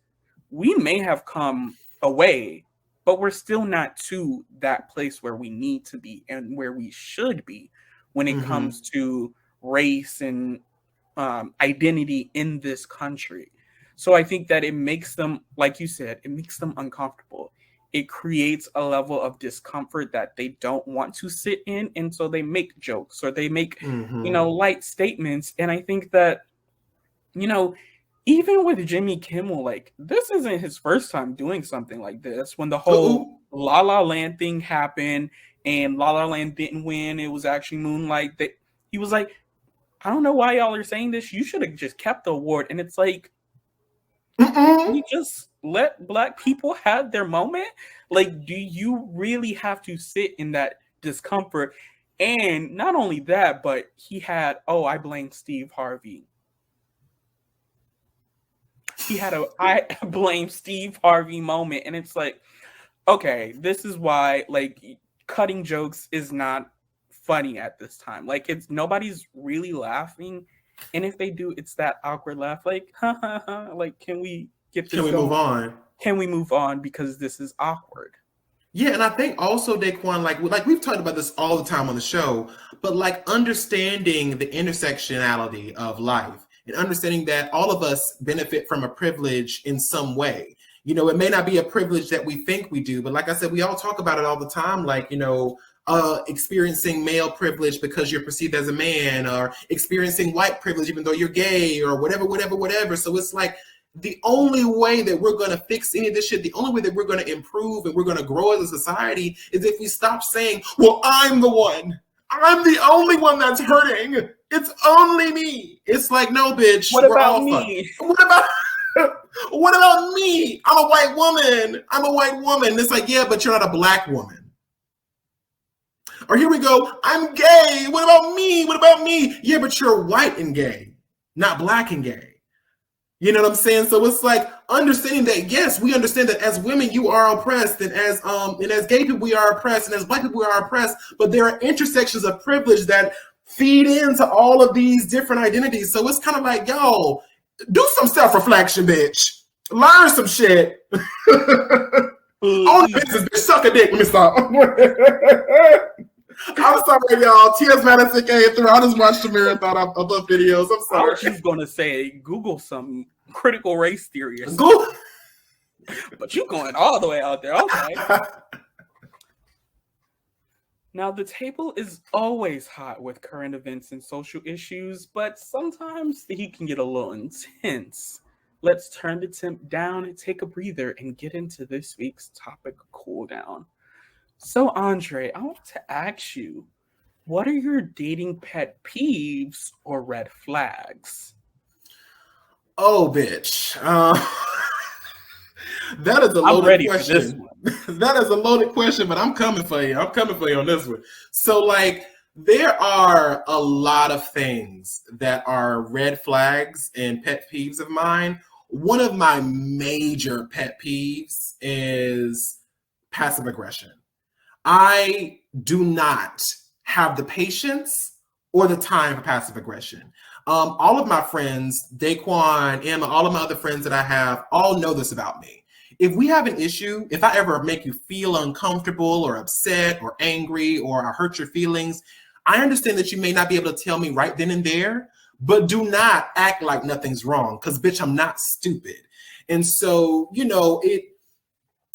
we may have come away, but we're still not to that place where we need to be and where we should be when it comes to race and identity in this country. So I think that it makes them, like you said, it makes them uncomfortable. It creates a level of discomfort that they don't want to sit in. And so they make jokes or they make, light statements. And I think that, even with Jimmy Kimmel, like, this isn't his first time doing something like this. When the whole La La Land thing happened and La La Land didn't win, it was actually Moonlight. That he was like, I don't know why y'all are saying this. You should have just kept the award. And it's like, we just let Black people have their moment. Like, do you really have to sit in that discomfort? And not only that, but he had, I blame Steve Harvey. He had a I blame Steve Harvey moment. And it's like, okay, this is why, like, cutting jokes is not funny at this time. Like, it's nobody's really laughing, and if they do, it's that awkward laugh, like ha ha ha. Like, can we get this? Can we going? move on? Can we move on because this is awkward? Yeah, and I think also Daquon, like we've talked about this all the time on the show, but like understanding the intersectionality of life and understanding that all of us benefit from a privilege in some way. You know, it may not be a privilege that we think we do, but like I said, we all talk about it all the time, like, you know, experiencing male privilege because you're perceived as a man, or experiencing white privilege even though you're gay, or whatever. So it's like, the only way that we're going to fix any of this shit, the only way that we're going to improve and we're going to grow as a society is if we stop saying, well, I'm the only one that's hurting. It's only me. It's like, no, bitch. What about me? What about me? I'm a white woman. It's like, yeah, but you're not a black woman. Or here we go, I'm gay. What about me? Yeah, but you're white and gay, not black and gay. You know what I'm saying? So it's like understanding that, yes, we understand that as women, you are oppressed, and as gay people, we are oppressed, and as black people, we are oppressed. But there are intersections of privilege that feed into all of these different identities. So it's kind of like, yo, do some self-reflection, bitch. Learn some shit. All the business, bitch, suck a dick. Let me stop. I'm sorry, y'all. T.S. Madison came through. I just watched a marathon of videos. I'm sorry. I was just going to say, Google some critical race theory or something. Google. But you going all the way out there. Okay. Now, the table is always hot with current events and social issues, but sometimes the heat can get a little intense. Let's turn the temp down and take a breather and get into this week's topic cool down. So, Andre, I want to ask you, what are your dating pet peeves or red flags? Oh, bitch. That is a loaded question. That is a loaded question, but I'm coming for you. I'm coming for you on this one. So, like, there are a lot of things that are red flags and pet peeves of mine. One of my major pet peeves is passive aggression. I do not have the patience or the time for passive aggression. All of my friends, Daquon, Emma, all of my other friends that I have, all know this about me. If we have an issue, if I ever make you feel uncomfortable or upset or angry or I hurt your feelings, I understand that you may not be able to tell me right then and there, but do not act like nothing's wrong, because, bitch, I'm not stupid. And so, you know,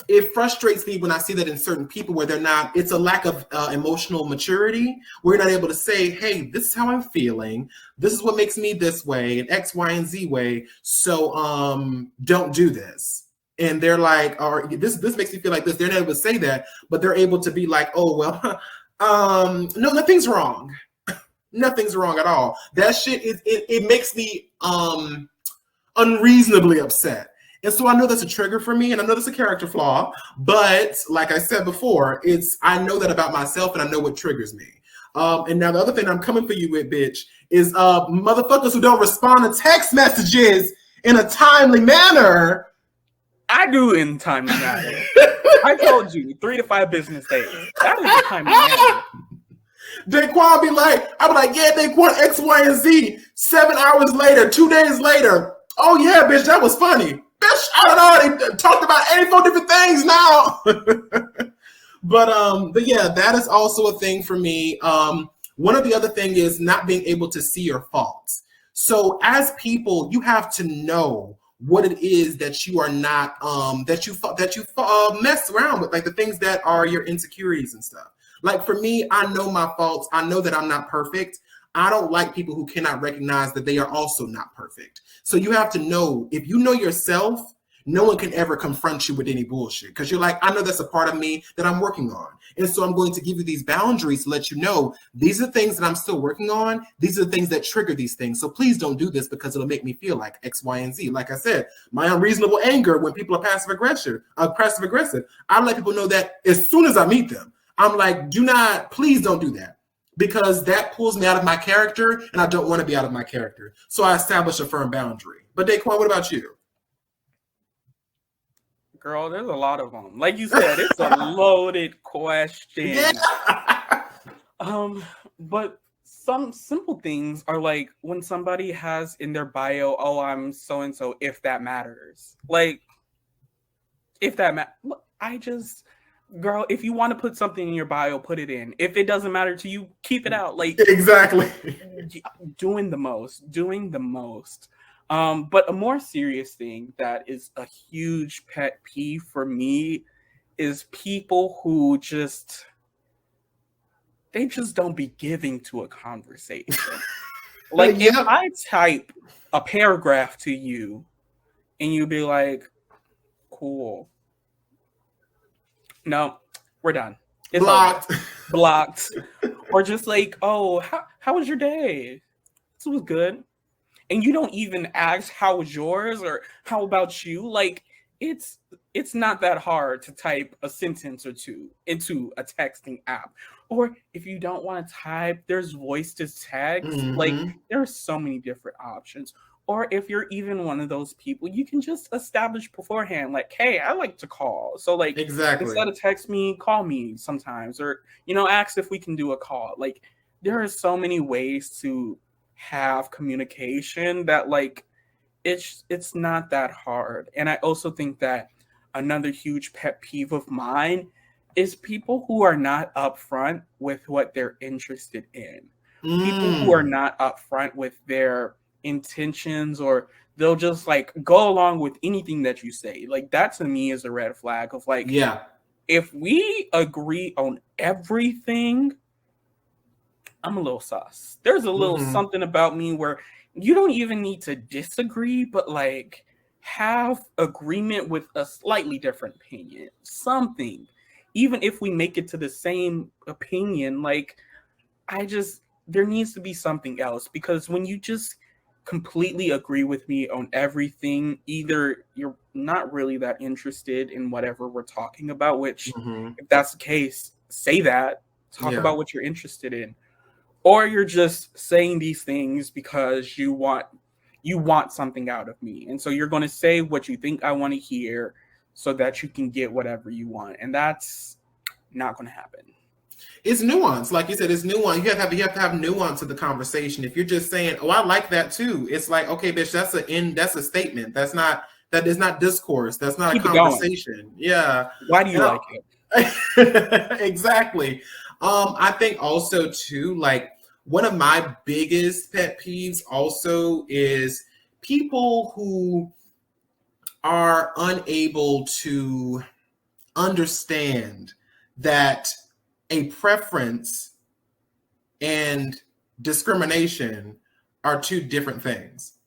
it frustrates me when I see that in certain people where they're not, it's a lack of emotional maturity. We're not able to say, hey, this is how I'm feeling. This is what makes me this way, and X, Y, and Z way. So don't do this. And they're like, or this makes me feel like this. They're not able to say that, but they're able to be like, oh, well, no, nothing's wrong. Nothing's wrong at all. That shit, it makes me unreasonably upset. And so I know that's a trigger for me, and I know that's a character flaw, but like I said before, I know that about myself, and I know what triggers me. And now the other thing I'm coming for you with, bitch, is motherfuckers who don't respond to text messages in a timely manner. I do in timely manner. I told you, 3 to 5 business days. That is a timely manner. Daquon be like, I be like, yeah, Daquon, X, Y, and Z. 7 hours later, 2 days later. Oh yeah, bitch, that was funny. Bitch, I don't know. They talked about 84 different things now. But yeah, that is also a thing for me. One of the other thing is not being able to see your faults. So as people, you have to know what it is that you are not, that you mess around with, like the things that are your insecurities and stuff. Like for me, I know my faults. I know that I'm not perfect. I don't like people who cannot recognize that they are also not perfect. So you have to know, if you know yourself, no one can ever confront you with any bullshit, because you're like, I know that's a part of me that I'm working on. And so I'm going to give you these boundaries to let you know, these are things that I'm still working on. These are the things that trigger these things. So please don't do this because it'll make me feel like X, Y, and Z. Like I said, my unreasonable anger when people are passive aggressive, I let people know that as soon as I meet them. I'm like, please don't do that, because that pulls me out of my character, and I don't want to be out of my character. So I establish a firm boundary. But Daquon, what about you? Girl, there's a lot of them. Like you said, it's a loaded question. Yeah. But some simple things are like when somebody has in their bio, oh, I'm so and so, if that matters. Like, if that matters. I just, girl, if you want to put something in your bio, put it in. If it doesn't matter to you, keep it out. Like, exactly. Doing the most. But a more serious thing that is a huge pet peeve for me is people who they just don't be giving to a conversation. Like, if I type a paragraph to you and you be like, cool. No, we're done. It's blocked. Blocked. Or just like, oh, how was your day? This was good. And you don't even ask how was yours or how about you. Like, it's not that hard to type a sentence or two into a texting app. Or if you don't want to type, there's voice to text. Mm-hmm. Like, there are so many different options. Or if you're even one of those people, you can just establish beforehand, like, hey, I like to call. So, like, instead of text me, call me sometimes. Or, ask if we can do a call. Like, there are so many ways to have communication that, like, it's not that hard. And I also think that another huge pet peeve of mine is people who are not upfront with what they're interested in. People who are not upfront with their intentions, or they'll just like go along with anything that you say. Like, that to me is a red flag of like, yeah, if we agree on everything, I'm a little sus. There's a little something about me where you don't even need to disagree, but like have agreement with a slightly different opinion. Something. Even if we make it to the same opinion, like, there needs to be something else. Because when you just completely agree with me on everything, either you're not really that interested in whatever we're talking about, which if that's the case, say that. Talk about what you're interested in. Or you're just saying these things because you want something out of me. And so you're going to say what you think I want to hear so that you can get whatever you want. And that's not going to happen. It's nuance. Like you said, it's nuance. You have to have nuance to the conversation. If you're just saying, oh, I like that too. It's like, okay, bitch, that's a statement. That is not discourse. That's not a conversation. Yeah. Why do you like it? Exactly. I think also too, like, one of my biggest pet peeves also is people who are unable to understand that a preference and discrimination are two different things.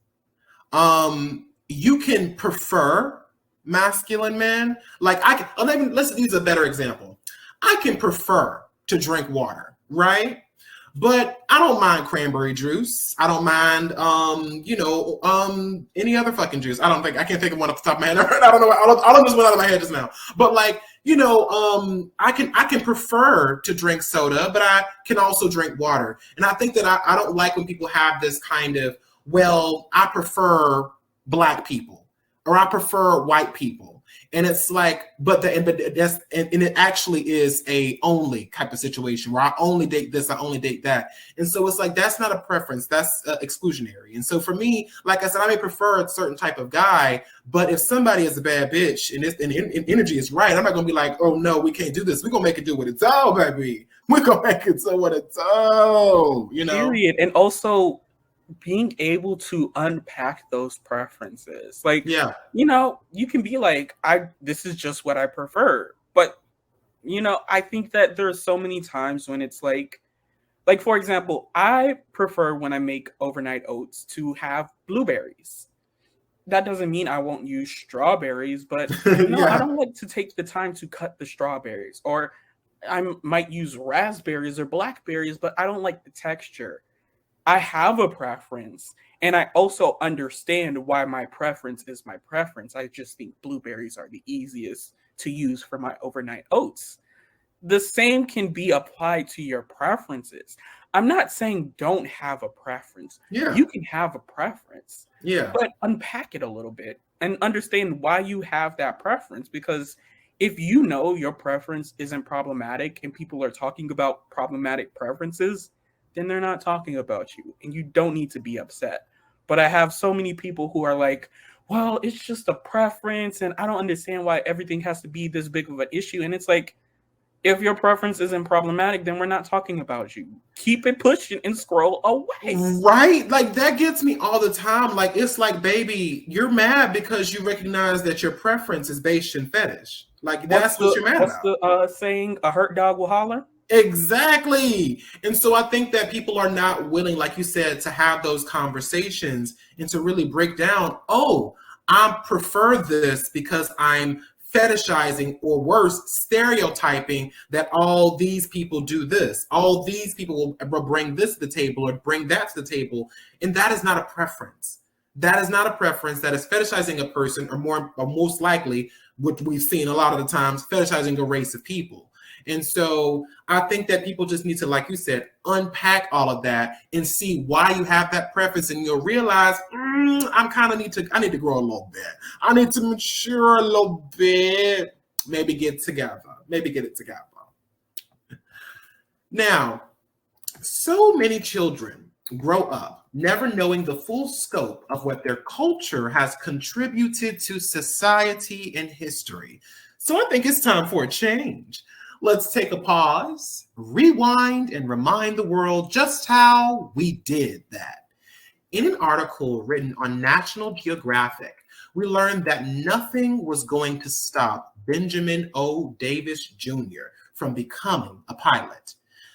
You can prefer masculine men. Like, let's use a better example. I can prefer to drink water, right? But I don't mind cranberry juice. I don't mind, any other fucking juice. I can't think of one off the top of my head. I don't know. I don't just went out of my head just now. But like, I can prefer to drink soda, but I can also drink water. And I think that I don't like when people have this kind of, well, I prefer Black people or I prefer white people. And it's like, but it actually is a only type of situation where I only date this, I only date that. And so it's like, that's not a preference, that's exclusionary. And so for me, like I said, I may prefer a certain type of guy, but if somebody is a bad bitch and energy is right, I'm not gonna be like, oh no, we can't do this. We're gonna make it do what it's all, baby. We're gonna make it do what it's all, Period. And also being able to unpack those preferences. Like, you can be like, this is just what I prefer. But, I think that there's so many times when it's like, for example, I prefer when I make overnight oats to have blueberries. That doesn't mean I won't use strawberries, but I don't like to take the time to cut the strawberries. Or I might use raspberries or blackberries, but I don't like the texture. I have a preference, and I also understand why my preference is my preference. I just think blueberries are the easiest to use for my overnight oats. The same can be applied to your preferences. I'm not saying don't have a preference. Yeah. You can have a preference, Yeah. But unpack it a little bit and understand why you have that preference. Because if you know your preference isn't problematic and people are talking about problematic preferences, then they're not talking about you and you don't need to be upset. But I have so many people who are like, well, it's just a preference and I don't understand why everything has to be this big of an issue. And it's like, if your preference isn't problematic, then we're not talking about you. Keep it pushing and scroll away. Right? Like that gets me all the time. Like it's like, baby, you're mad because you recognize that your preference is based in fetish. Like that's what you're mad What's about. the saying? A hurt dog will holler. Exactly. And so I think that people are not willing, like you said, to have those conversations and to really break down, oh, I prefer this because I'm fetishizing or worse, stereotyping that all these people do this. All these people will bring this to the table or bring that to the table. And that is not a preference. That is not a preference. That is fetishizing a person or most likely, what we've seen a lot of the times, fetishizing a race of people. And so I think that people just need to, like you said, unpack all of that and see why you have that preference, and you'll realize I need to grow a little bit. I need to mature a little bit. Maybe get it together. Now, so many children grow up never knowing the full scope of what their culture has contributed to society and history. So I think it's time for a change. Let's take a pause, rewind, and remind the world just how we did that. In an article written on National Geographic, we learned that nothing was going to stop Benjamin O. Davis Jr. from becoming a pilot.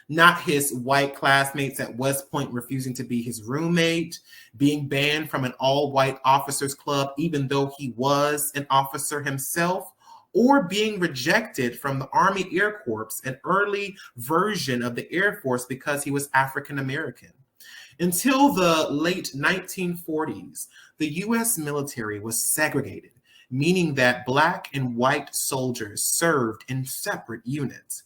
Not his white classmates at West Point refusing to be his roommate, being banned from an all-white officers club even though he was an officer himself, or being rejected from the Army Air Corps, an early version of the Air Force, because he was African American. Until the late 1940s, the US military was segregated, meaning that Black and white soldiers served in separate units.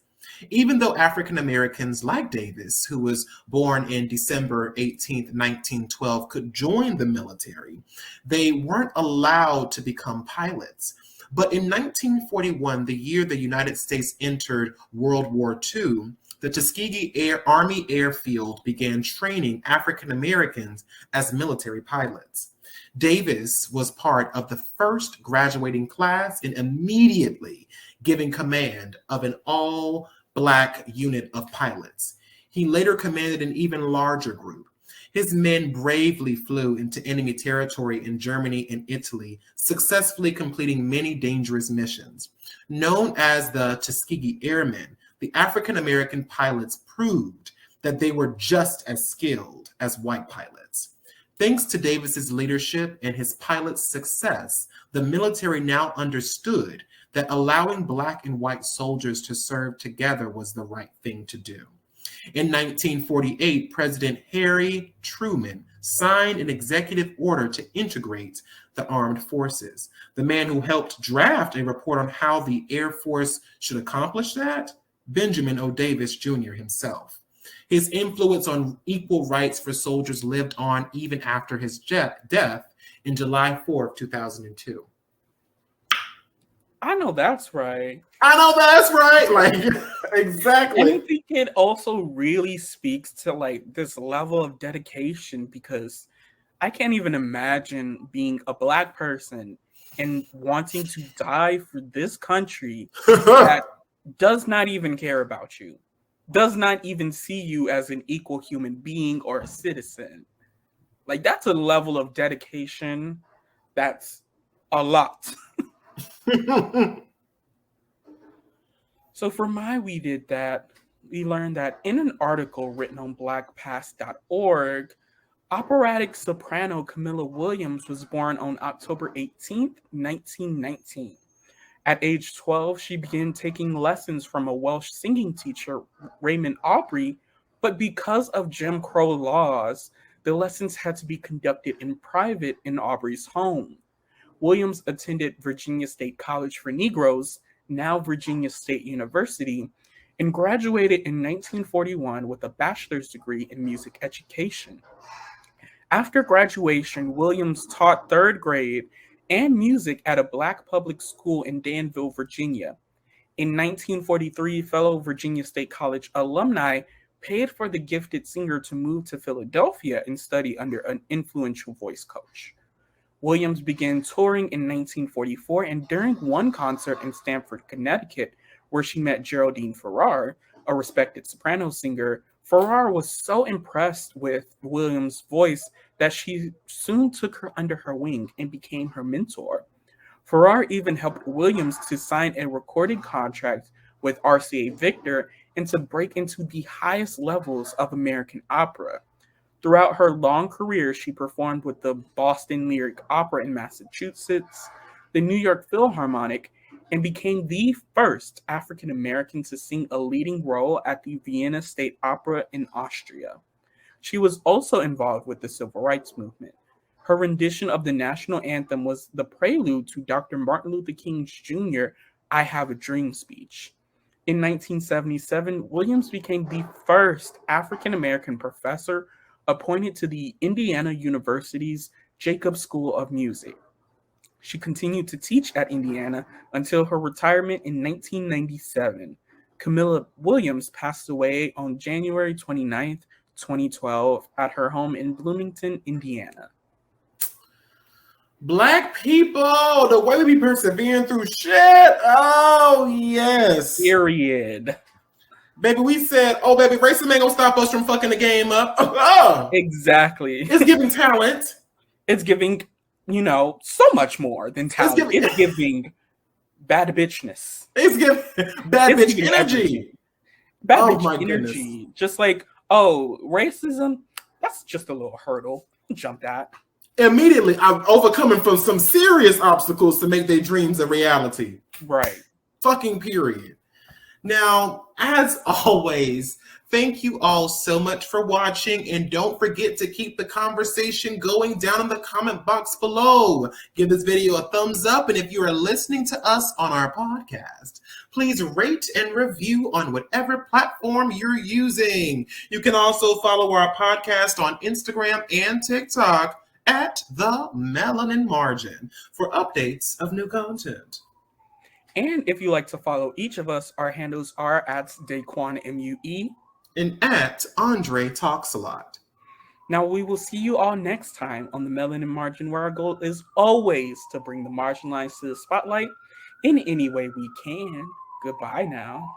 Even though African Americans like Davis, who was born in December 18th, 1912, could join the military, they weren't allowed to become pilots. But in 1941, the year the United States entered World War II, the Tuskegee Army Airfield began training African Americans as military pilots. Davis was part of the first graduating class and immediately given command of an all-Black unit of pilots. He later commanded an even larger group. His men bravely flew into enemy territory in Germany and Italy, successfully completing many dangerous missions. Known as the Tuskegee Airmen, the African American pilots proved that they were just as skilled as white pilots. Thanks to Davis's leadership and his pilots' success, the military now understood that allowing Black and white soldiers to serve together was the right thing to do. In 1948, President Harry Truman signed an executive order to integrate the armed forces. The man who helped draft a report on how the Air Force should accomplish that, Benjamin O. Davis Jr. himself. His influence on equal rights for soldiers lived on even after his death in July 4th, 2002. I know that's right. Like, exactly. And I think it also really speaks to like this level of dedication, because I can't even imagine being a Black person and wanting to die for this country that does not even care about you, does not even see you as an equal human being or a citizen. Like, that's a level of dedication that's a lot. So for my We Did That, we learned that in an article written on blackpast.org, operatic soprano Camilla Williams was born on October 18th, 1919. At age 12, she began taking lessons from a Welsh singing teacher, Raymond Aubrey, but because of Jim Crow laws, the lessons had to be conducted in private in Aubrey's home. Williams attended Virginia State College for Negroes, now Virginia State University, and graduated in 1941 with a bachelor's degree in music education. After graduation, Williams taught third grade and music at a Black public school in Danville, Virginia. In 1943, fellow Virginia State College alumni paid for the gifted singer to move to Philadelphia and study under an influential voice coach. Williams began touring in 1944, and during one concert in Stamford, Connecticut, where she met Geraldine Farrar, a respected soprano singer, Farrar was so impressed with Williams' voice that she soon took her under her wing and became her mentor. Farrar even helped Williams to sign a recording contract with RCA Victor and to break into the highest levels of American opera. Throughout her long career, she performed with the Boston Lyric Opera in Massachusetts, the New York Philharmonic, and became the first African American to sing a leading role at the Vienna State Opera in Austria. She was also involved with the Civil Rights Movement. Her rendition of the national anthem was the prelude to Dr. Martin Luther King Jr.'s I Have a Dream speech. In 1977, Williams became the first African American professor appointed to the Indiana University's Jacobs School of Music. She continued to teach at Indiana until her retirement in 1997. Camilla Williams passed away on January 29th, 2012, at her home in Bloomington, Indiana. Black people, the way we be persevering through shit. Oh, yes. Period. Baby, we said, oh, baby, racism ain't gonna stop us from fucking the game up. Oh, exactly. It's giving talent. It's giving, so much more than talent. It's giving bad bitchness. It's giving bad bitch energy. Everything. Bad bitch energy. Goodness. Just like, racism, that's just a little hurdle. Jump that. Immediately, I'm overcoming from some serious obstacles to make their dreams a reality. Right. Fucking period. Now, as always, thank you all so much for watching, and don't forget to keep the conversation going down in the comment box below. Give this video a thumbs up, and if you are listening to us on our podcast, please rate and review on whatever platform you're using. You can also follow our podcast on Instagram and TikTok at the Melanin Margin for updates of new content. And if you like to follow each of us, our handles are at Daquon MUE and at Andre Talks a Lot. Now we will see you all next time on the Melanin Margin, where our goal is always to bring the marginalized to the spotlight in any way we can. Goodbye now.